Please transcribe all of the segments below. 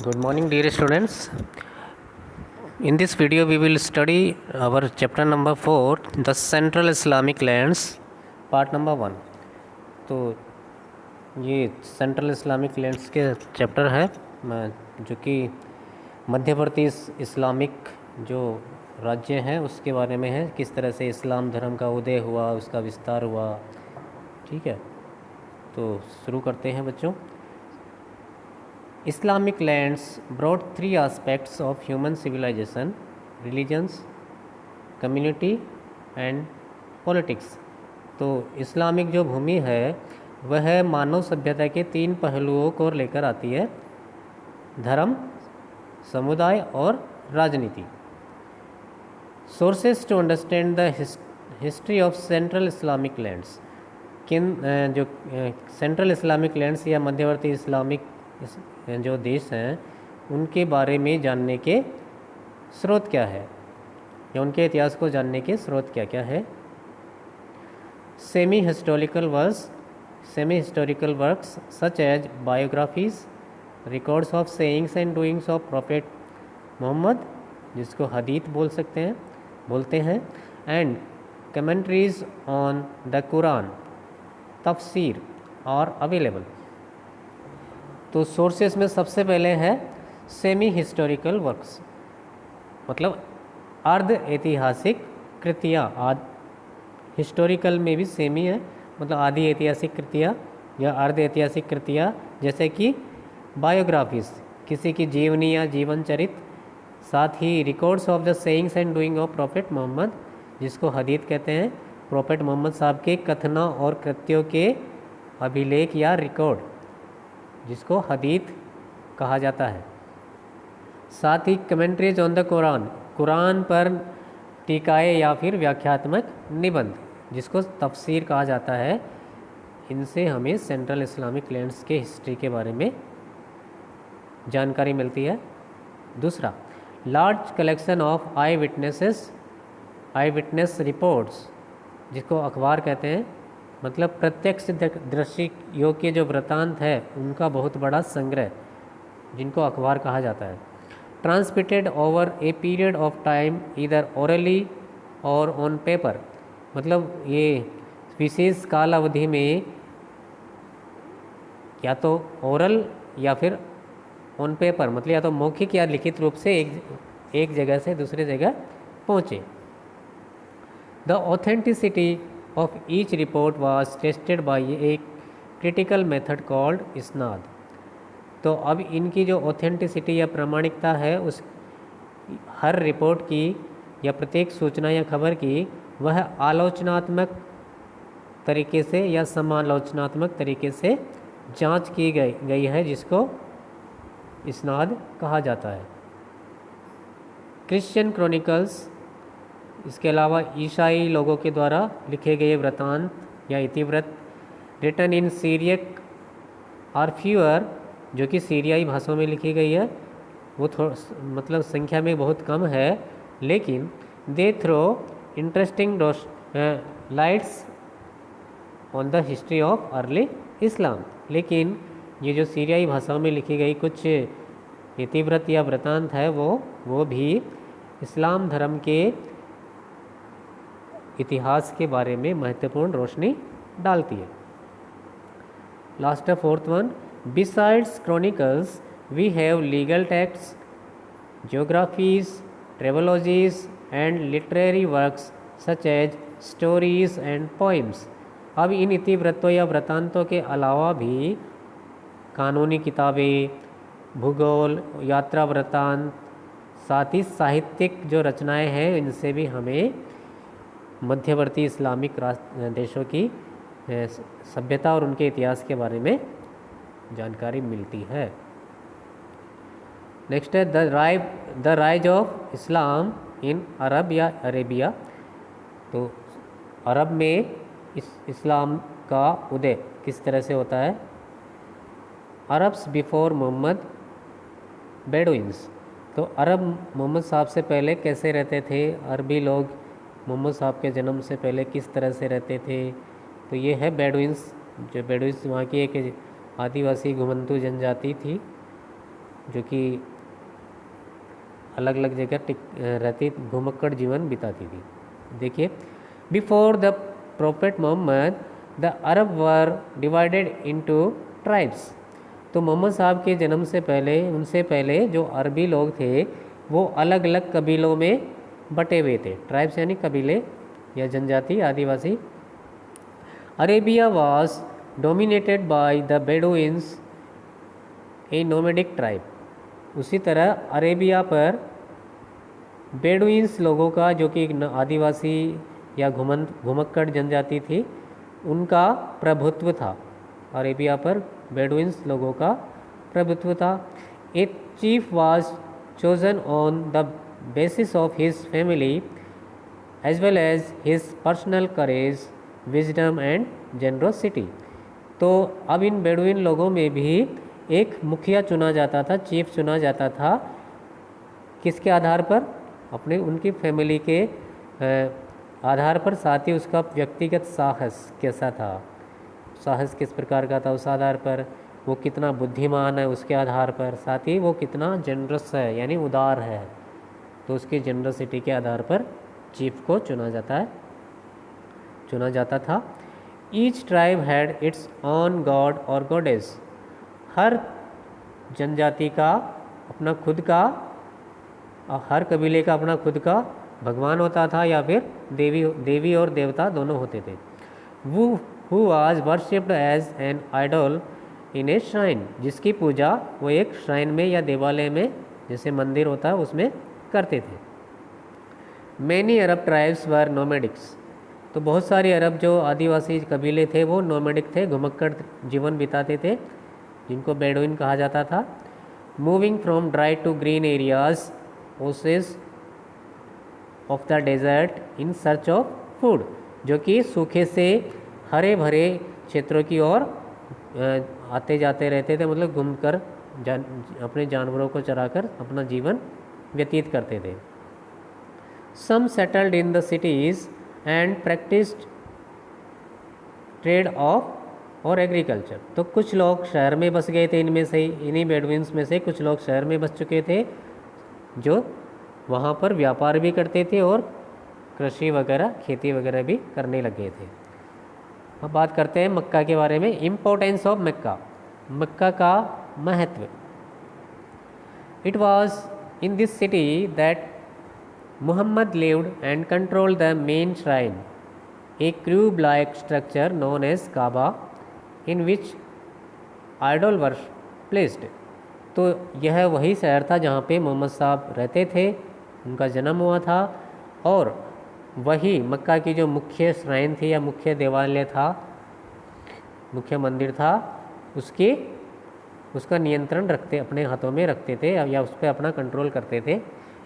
Good morning, dear students. In this video, we will study our chapter number 4, the Central Islamic Lands, part number 1. तो ये central Islamic lands के chapter है जो कि मध्यवर्ती Islamic जो राज्य हैं उसके बारे में है, किस तरह से इस्लाम धर्म का उदय हुआ, उसका विस्तार हुआ। ठीक है, तो शुरू करते हैं बच्चों। Islamic lands brought three aspects of human civilization: religions, community and politics। तो इस्लामिक जो भूमि है वह मानव सभ्यता के तीन पहलुओं को लेकर आती है: धर्म, समुदाय और राजनीति। Sources to understand the history of central Islamic lands. जो सेंट्रल इस्लामिक लैंड्स या मध्यवर्ती इस्लामिक जो देश हैं उनके बारे में जानने के स्रोत क्या है, या उनके इतिहास को जानने के स्रोत क्या क्या है। Semi historical works such as biographies, records of sayings and doings of prophet Mohammad, जिसको हदीत बोलते हैं, and commentaries on the Quran, तफसीर और अवेलेबल। तो सोर्सेस में सबसे पहले है सेमी हिस्टोरिकल वर्क्स, मतलब अर्ध ऐतिहासिक कृतियाँ। हिस्टोरिकल में भी सेमी है, मतलब आदि ऐतिहासिक कृतियाँ या अर्ध ऐतिहासिक कृतियाँ, जैसे कि बायोग्राफीज, किसी की जीवनी या जीवन चरित्र, साथ ही records of the sayings and doing of prophet Mohammad, जिसको हदीत कहते हैं, प्रॉफेट मोहम्मद साहब के कथनों और कृत्यों के अभिलेख या रिकॉर्ड, जिसको हदीत कहा जाता है। साथ ही कमेंट्रीज ऑन द कुरान पर टीकाएँ या फिर व्याख्यात्मक निबंध, जिसको तफसीर कहा जाता है। इनसे हमें सेंट्रल इस्लामिक लैंड्स के हिस्ट्री के बारे में जानकारी मिलती है। दूसरा, large collection of I witness reports, जिसको अखबार कहते हैं, मतलब प्रत्यक्ष दृष्टि योग्य जो वृतांत है उनका बहुत बड़ा संग्रह, जिनको अखबार कहा जाता है। Transmitted over a period of time either orally और ऑन पेपर, मतलब ये विशेष काल अवधि में या तो ओरल या फिर ऑन पेपर, मतलब या तो मौखिक या लिखित रूप से एक जगह से दूसरे जगह पहुँचे। The authenticity of each report was tested by a critical method called isnad। तो अब इनकी जो ऑथेंटिसिटी या प्रामाणिकता है उस हर रिपोर्ट की या प्रत्येक सूचना या खबर की, वह आलोचनात्मक तरीके से या समालोचनात्मक तरीके से जांच की गई है, जिसको इस्नाद कहा जाता है। क्रिश्चियन क्रॉनिकल्स, इसके अलावा ईसाई लोगों के द्वारा लिखे गए वृतांत या इतिवृत्त, written in Syriac are fewer, जो कि सीरियाई भाषाओं में लिखी गई है, वो मतलब संख्या में बहुत कम है, लेकिन they throw interesting lights on the history of early Islam. लेकिन ये जो सीरियाई भाषाओं में लिखी गई कुछ इतिवृत्त या वृतांत है वो भी इस्लाम धर्म के इतिहास के बारे में महत्वपूर्ण रोशनी डालती है। लास्ट है fourth one, besides chronicles we have legal text, geographies, travelogues and literary works such as stories and poems. अब इन इतिवृत्तों या वृतांतों के अलावा भी कानूनी किताबें, भूगोल, यात्रा वृतांत, साथ ही साहित्यिक जो रचनाएं हैं, इनसे भी हमें मध्यवर्ती इस्लामिक देशों की सभ्यता और उनके इतिहास के बारे में जानकारी मिलती है। नेक्स्ट है द राइज ऑफ इस्लाम इन अरब या अरेबिया। तो अरब में इस्लाम का उदय किस तरह से होता है। Arabs before Mohammad Bedouins. तो अरब मोहम्मद साहब से पहले कैसे रहते थे, अरबी लोग मोहम्मद साहब के जन्म से पहले किस तरह से रहते थे। तो ये है बेडुइन्स, जो बेडुइन्स वहाँ की एक आदिवासी घुमंतू जनजाति थी। जो कि अलग अलग जगह रहती घुमक्कड़ जीवन बिताती थी। देखिए, before the prophet Mohammad the Arab were divided into tribes. तो मोहम्मद साहब के जन्म से पहले, उनसे पहले जो अरबी लोग थे वो अलग अलग कबीलों में बटे हुए थे। ट्राइब्स यानी कबीले या जनजाति, आदिवासी। Arabia was dominated by the Bedouins, a nomadic tribe. उसी तरह अरेबिया पर बेडुइन्स लोगों का, जो कि एक आदिवासी या घुमक्कड़ जनजाति थी, उनका प्रभुत्व था। अरेबिया पर बेडुइन्स लोगों का प्रभुत्व था। A chief was chosen on the basis of his family as well as his personal courage, wisdom and generosity. तो अब इन बेडुइन लोगों में भी एक मुखिया चुना जाता था, चीफ चुना जाता था। किसके आधार पर? अपने उनकी फैमिली के आधार पर, साथ ही उसका व्यक्तिगत साहस कैसा था, साहस किस प्रकार का था उस आधार पर, वो कितना बुद्धिमान है उसके आधार पर, साथ ही वो कितना जनरस है यानी उदार है, तो उसकी जनरसिटी के आधार पर चीफ को चुना जाता था। Each tribe had it's on God और गॉडेस। हर जनजाति का अपना खुद का, हर कबीले का अपना खुद का भगवान होता था या फिर देवी और देवता दोनों होते थे। वो who was worshipped as an idol in a shrine, जिसकी पूजा वो एक श्राइन में या देवालय में, जैसे मंदिर होता है उसमें करते थे। मैनी अरब ट्राइब्स वर नोमेडिक्स। तो बहुत सारे अरब जो आदिवासी कबीले थे वो नोमेडिक थे, घुमक्कड़ जीवन बिताते थे, जिनको बेडुइन कहा जाता था। Moving from dry to green areas, oases of the desert in search of food, जो कि सूखे से हरे भरे क्षेत्रों की ओर आते जाते रहते थे, मतलब घूमकर अपने जानवरों को चराकर अपना जीवन व्यतीत करते थे। Some settled in the cities and practised trade of और एग्रीकल्चर। तो कुछ लोग शहर में बस गए थे, इनमें से ही, इन्हीं बेडुइन्स में से कुछ लोग शहर में बस चुके थे, जो वहाँ पर व्यापार भी करते थे और कृषि वगैरह, खेती वगैरह भी करने लगे थे। अब बात करते हैं मक्का के बारे में। इम्पोर्टेंस ऑफ मक्का, मक्का का महत्व। It was in this city that Muhammad lived and controlled the main shrine, a cube-like structure known as Kaaba, in which idol were placed. तो यह वही शहर था जहाँ पे मोहम्मद साहब रहते थे, उनका जन्म हुआ था, और वही मक्का की जो मुख्य श्राइन थी या मुख्य देवालय था, मुख्य मंदिर था, उसका नियंत्रण अपने हाथों में रखते थे या उस पर अपना कंट्रोल करते थे।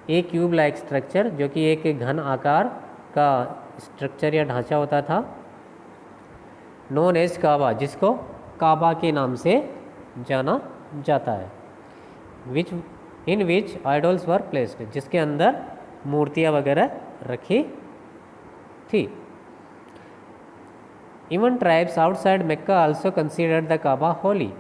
एक क्यूब लाइक स्ट्रक्चर, जो कि एक घन आकार का स्ट्रक्चर या ढांचा होता था, नोन एज काबा, जिसको काबा के नाम से जाना जाता है, इन विच आइडल्स वर प्लेस्ड, जिसके अंदर मूर्तियाँ वगैरह रखी थी। Even tribes outside Mecca also considered the Kaaba holy.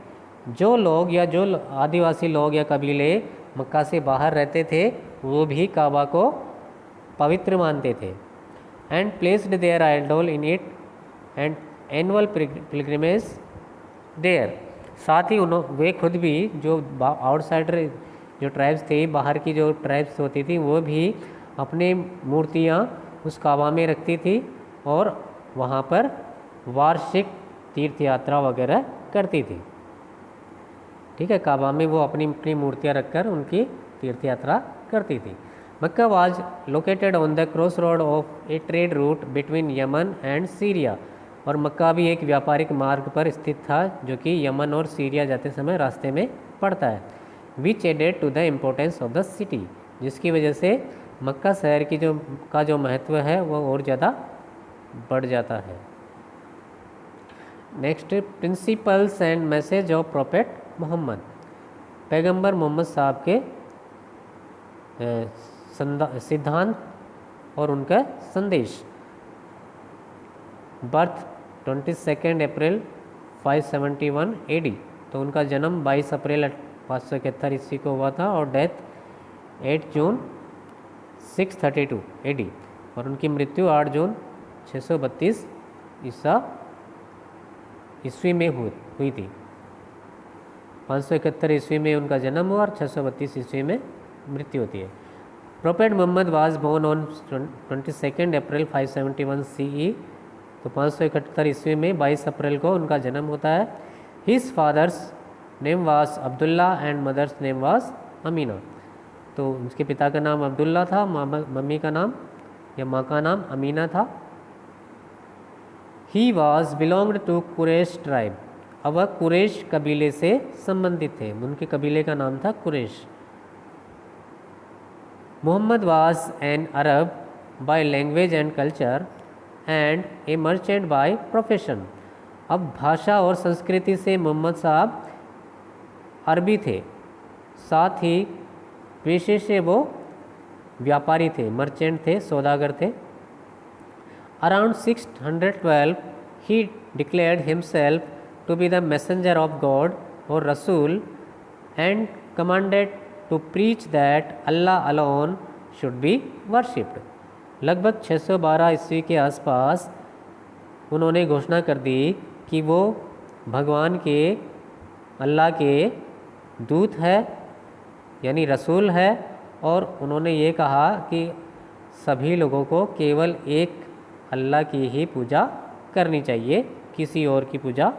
जो लोग या जो आदिवासी लोग या कबीले मक्का से बाहर रहते थे, वो भी काबा को पवित्र मानते थे। And placed their idol in it and annual pilgrimage there. साथ ही वे खुद भी, जो आउटसाइडर जो ट्राइब्स थे, बाहर की जो ट्राइब्स होती थी, वो भी अपने मूर्तियाँ उस काबा में रखती थी और वहाँ पर वार्षिक तीर्थ यात्रा वगैरह करती थी। ठीक है, काबा में वो अपनी मूर्तियाँ रखकर उनकी तीर्थ यात्रा करती थी। Mecca was located on the cross road of a trade route between Yemen and Syria. और मक्का भी एक व्यापारिक मार्ग पर स्थित था, जो कि यमन और सीरिया जाते समय रास्ते में पड़ता है। Which added to the importance of the city, जिसकी वजह से मक्का शहर की जो महत्व है वो और ज़्यादा बढ़ जाता है। Next, principles and message of prophet Mohammad. पैगंबर मोहम्मद साहब के सिद्धांत और उनका संदेश। बर्थ 22 अप्रैल 571 AD, तो उनका जन्म 22 अप्रैल 571 ईस्वी को हुआ था और डेथ 8 जून 632 AD और उनकी मृत्यु 8 जून 632 ईस्वी में हुई थी। 571 ईस्वी में उनका जन्म हुआ और 632 ईस्वी में मृत्यु होती है। Prophet Mohammad was born on 22 April 571 CE, तो 571 ईस्वी में 22 अप्रैल को उनका जन्म होता है। His father's name was Abdullah and mother's name was Amina, तो उसके पिता का नाम अब्दुल्ला था, मम्मी का नाम या माँ का नाम अमीना था। He was belonged to Quraysh tribe, अब वह कुरैश कबीले से संबंधित थे, उनके कबीले का नाम था Quraysh. Mohammad was an Arab by language and culture and a merchant by profession, अब भाषा और संस्कृति से मोहम्मद साहब अरबी थे, साथ ही पेशे से वो व्यापारी थे, मर्चेंट थे, सौदागर थे। Around 612 he declared himself to be the messenger of God और रसूल and commanded to preach that Allah alone should be worshipped. लगभग 612 ईस्वी के आसपास उन्होंने घोषणा कर दी कि वो भगवान के, अल्लाह के दूत है यानी रसूल है, और उन्होंने ये कहा कि सभी लोगों को केवल एक अल्लाह की ही पूजा करनी चाहिए, किसी और की पूजा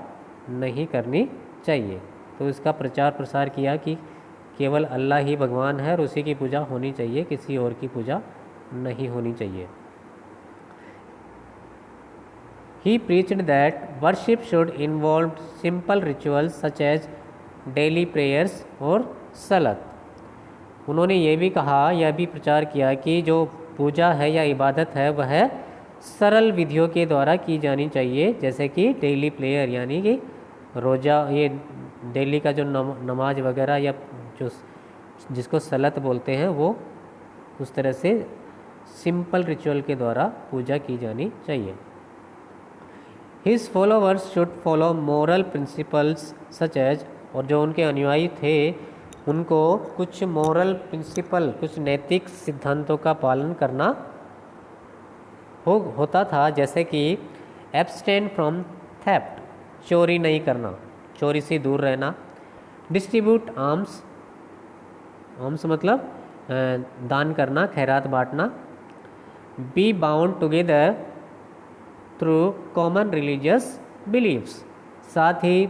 नहीं करनी चाहिए। तो इसका प्रचार प्रसार किया कि केवल अल्लाह ही भगवान है और उसी की पूजा होनी चाहिए, किसी और की पूजा नहीं होनी चाहिए। He preached that worship should involve simple rituals such as daily prayers और सलत। उन्होंने ये भी कहा, यह भी प्रचार किया कि जो पूजा है या इबादत है वह सरल विधियों के द्वारा की जानी चाहिए, जैसे कि डेली प्रेयर यानी कि रोज़ा, ये डेली का जो नमाज वगैरह या जो जिसको सलत बोलते हैं वो उस तरह से सिंपल रिचुअल के द्वारा पूजा की जानी चाहिए। His followers should follow moral principles such as, और जो उनके अनुयायी थे उनको कुछ मोरल प्रिंसिपल, कुछ नैतिक सिद्धांतों का पालन करना होता था, जैसे कि एब्सटेन फ्रॉम थेफ्ट, चोरी नहीं करना, चोरी से दूर रहना। डिस्ट्रीब्यूट आर्म्स, आर्म्स मतलब दान करना, खैरात बांटना। Be bound together through common religious beliefs, साथ ही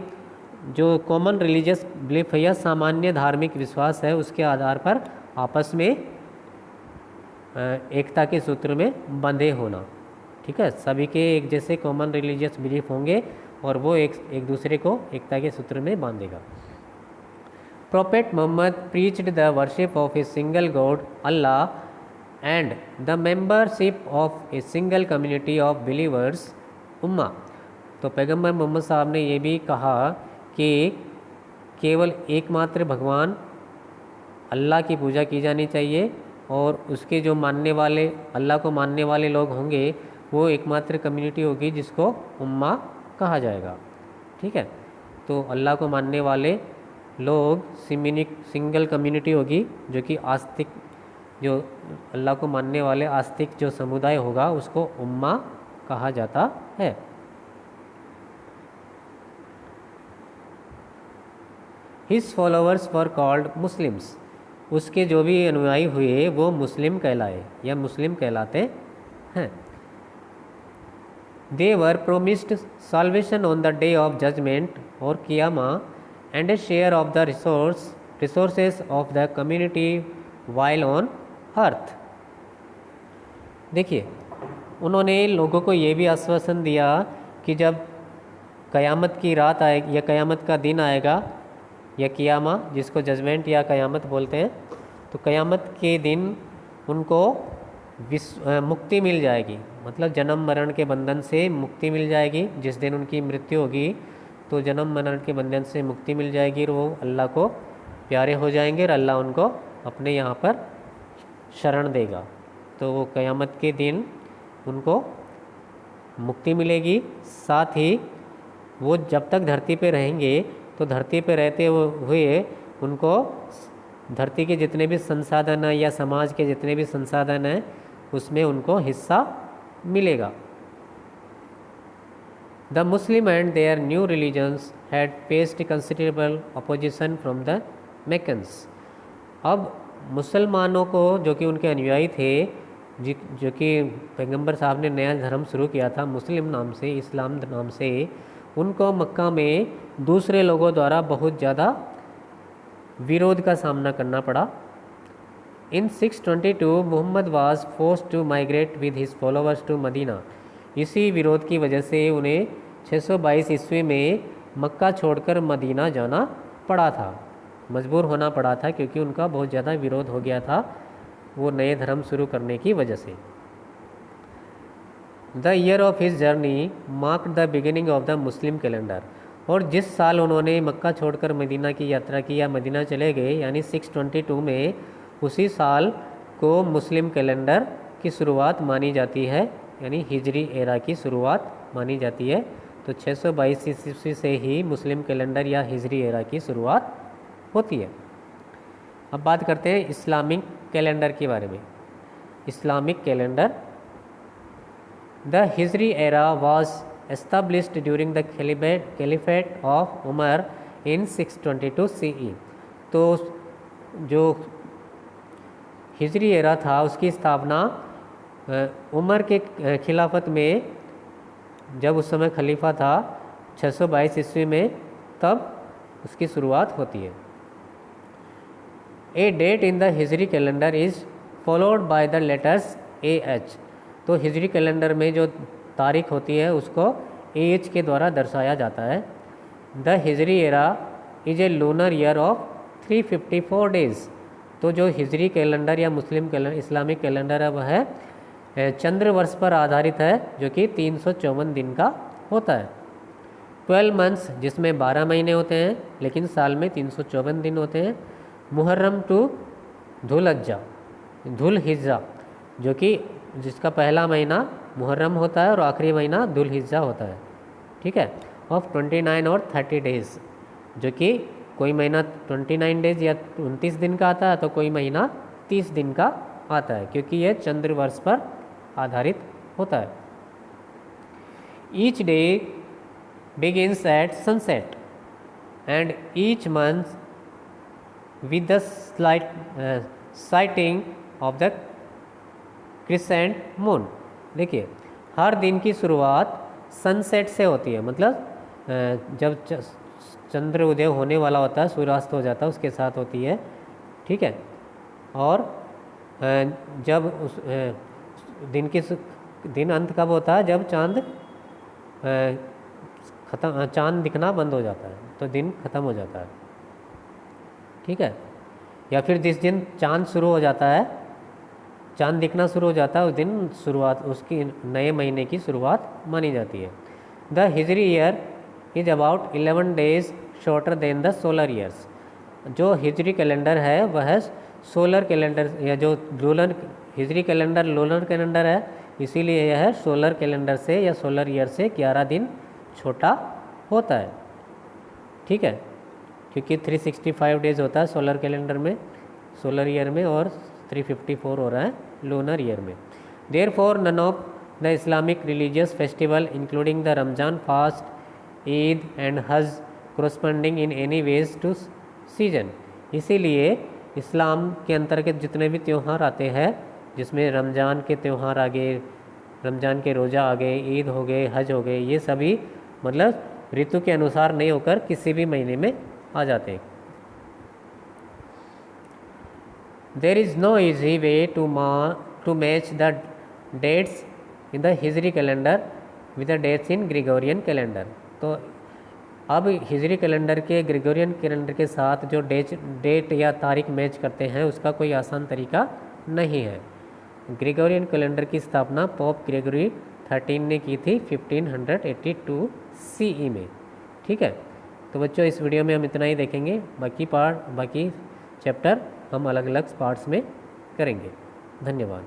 जो कॉमन रिलीजियस बिलीफ है या सामान्य धार्मिक विश्वास है उसके आधार पर आपस में एकता के सूत्र में बंधे होना। ठीक है, सभी के एक जैसे कॉमन रिलीजियस बिलीफ होंगे और वो एक दूसरे को एकता के सूत्र में बांधेगा। Prophet Muhammad preached the worship of a single God Allah and the membership of a single community of believers umma. तो पैगंबर मोहम्मद साहब ने ये भी कहा कि केवल एकमात्र भगवान अल्लाह की पूजा की जानी चाहिए और उसके जो मानने वाले, अल्लाह को मानने वाले लोग होंगे वो एकमात्र कम्युनिटी होगी जिसको उम्मा कहा जाएगा। ठीक है, तो अल्लाह को मानने वाले लोग सिंगल कम्युनिटी होगी जो कि आस्तिक, जो अल्लाह को मानने वाले आस्तिक जो समुदाय होगा उसको उम्मा कहा जाता है। His followers were called Muslims, उसके जो भी अनुयायी हुए वो मुस्लिम कहलाए या मुस्लिम कहलाते हैं। They were promised salvation on the day of judgment और qiyama and a share of the resources of the community while on earth. देखिए, उन्होंने लोगों को ये भी आश्वासन दिया कि जब क़यामत की रात आएगी या क़यामत का दिन आएगा या कियामा, जिसको जजमेंट या क़यामत बोलते हैं, तो क़यामत के दिन उनको मुक्ति मिल जाएगी, मतलब जन्म मरण के बंधन से मुक्ति मिल जाएगी। जिस दिन उनकी मृत्यु होगी तो जन्म मरण के बंधन से मुक्ति मिल जाएगी और वो अल्लाह को प्यारे हो जाएंगे और अल्लाह उनको अपने यहाँ पर शरण देगा। तो वो क़यामत के दिन उनको मुक्ति मिलेगी। साथ ही वो जब तक धरती पे रहेंगे तो धरती पे रहते हुए उनको धरती के जितने भी संसाधन हैं या समाज के जितने भी संसाधन हैं उसमें उनको हिस्सा मिलेगा। The Muslim and their new religions had faced considerable opposition from the Meccans. अब मुसलमानों को, जो कि उनके अनुयायी थे, जो कि पैगंबर साहब ने नया धर्म शुरू किया था मुस्लिम नाम से, इस्लाम नाम से, उनको मक्का में दूसरे लोगों द्वारा बहुत ज़्यादा विरोध का सामना करना पड़ा। In 622 Muhammad was forced to migrate with his followers to Medina. इसी विरोध की वजह से उन्हें 622 ईस्वी में मक्का छोड़कर मदीना जाना पड़ा था, मजबूर होना पड़ा था, क्योंकि उनका बहुत ज़्यादा विरोध हो गया था वो नए धर्म शुरू करने की वजह से। The year of his journey mark the beginning of the Muslim calendar. और जिस साल उन्होंने मक्का छोड़कर मदीना की यात्रा की या मदीना चले गए, यानी 622 में, उसी साल को मुस्लिम कैलेंडर की शुरुआत मानी जाती है, यानी हिजरी एरा की शुरुआत मानी जाती है। तो 622 ईस्वी से ही मुस्लिम कैलेंडर या हिजरी एरा की शुरुआत होती है। अब बात करते हैं इस्लामिक कैलेंडर के बारे में। Islamic calendar, the Hijri era was established during the caliphate of Umar in 622 CE। तो जो हिजरी एरा था उसकी स्थापना उमर के खिलाफत में, जब उस समय खलीफा था 622 ईस्वी में, तब उसकी शुरुआत होती है। A date in the Hijri calendar is followed by the letters AH। तो हिजरी कैलेंडर में जो तारीख होती है उसको AH के द्वारा दर्शाया जाता है। The Hijri era is a lunar year of 354 days. तो जो हिजरी कैलेंडर या मुस्लिम कैलेंडर, इस्लामिक कैलेंडर है, वह है चंद्र वर्ष पर आधारित है, जो कि 354 दिन का होता है। 12 मंथ्स, जिसमें 12 महीने होते हैं, लेकिन साल में 354 दिन होते हैं। मुहर्रम टू धुल हिज्जा, जो कि जिसका पहला महीना मुहर्रम होता है और आखिरी महीना धुल हिज्जा होता है, ठीक है। ऑफ 29 और 30 डेज़, जो कि कोई महीना 29 डेज़ या 29 दिन का आता है, तो कोई महीना 30 दिन का आता है, क्योंकि यह चंद्र वर्ष पर आधारित होता है। Each day begins at sunset and each month with the sighting of the crescent moon। देखिए, हर दिन की शुरुआत सनसेट से होती है, मतलब जब चंद्र उदय होने वाला होता है, सूर्यास्त हो जाता है, उसके साथ होती है, ठीक है। और जब उस दिन अंत कब होता है? जब चांद दिखना बंद हो जाता है, तो दिन खत्म हो जाता है, ठीक है। या फिर जिस दिन चांद शुरू हो जाता है, चांद दिखना शुरू हो जाता है, उस दिन शुरुआत, उसकी नए महीने की शुरुआत मानी जाती है। The Hijri year is about 11 days shorter than the solar years. जो हिजरी कैलेंडर है वह सोलर कैलेंडर, या जो लूनर हिजरी कैलेंडर लूनर कैलेंडर है, इसीलिए यह सोलर कैलेंडर से या सोलर ईयर से 11 दिन छोटा होता है, ठीक है, क्योंकि 365 डेज़ होता है सोलर कैलेंडर में, सोलर ईयर में, और 354 हो रहा है लूनर ईयर में। Therefore none of the Islamic religious festival including the Ramzan fast, Eid and Hajj corresponding in any ways to season. इसीलिए इस्लाम के अंतर्गत जितने भी त्यौहार आते हैं, जिसमें रमज़ान के त्यौहार आ गए, रमज़ान के रोज़ा आ गए, ईद हो गए, हज हो गए, ये सभी मतलब ऋतु के अनुसार नहीं होकर किसी भी महीने में आ जाते हैं। There is no easy way to match the dates in the Hijri calendar with the dates in Gregorian calendar. तो अब हिजरी कैलेंडर के ग्रेगोरियन कैलेंडर के साथ जो डेट या तारीख मैच करते हैं, उसका कोई आसान तरीका नहीं है। ग्रेगोरियन कैलेंडर की स्थापना पोप ग्रेगरी 13 ने की थी 1582 CE में, ठीक है। तो बच्चों, इस वीडियो में हम इतना ही देखेंगे, बाकी चैप्टर हम अलग अलग पार्ट्स में करेंगे। धन्यवाद।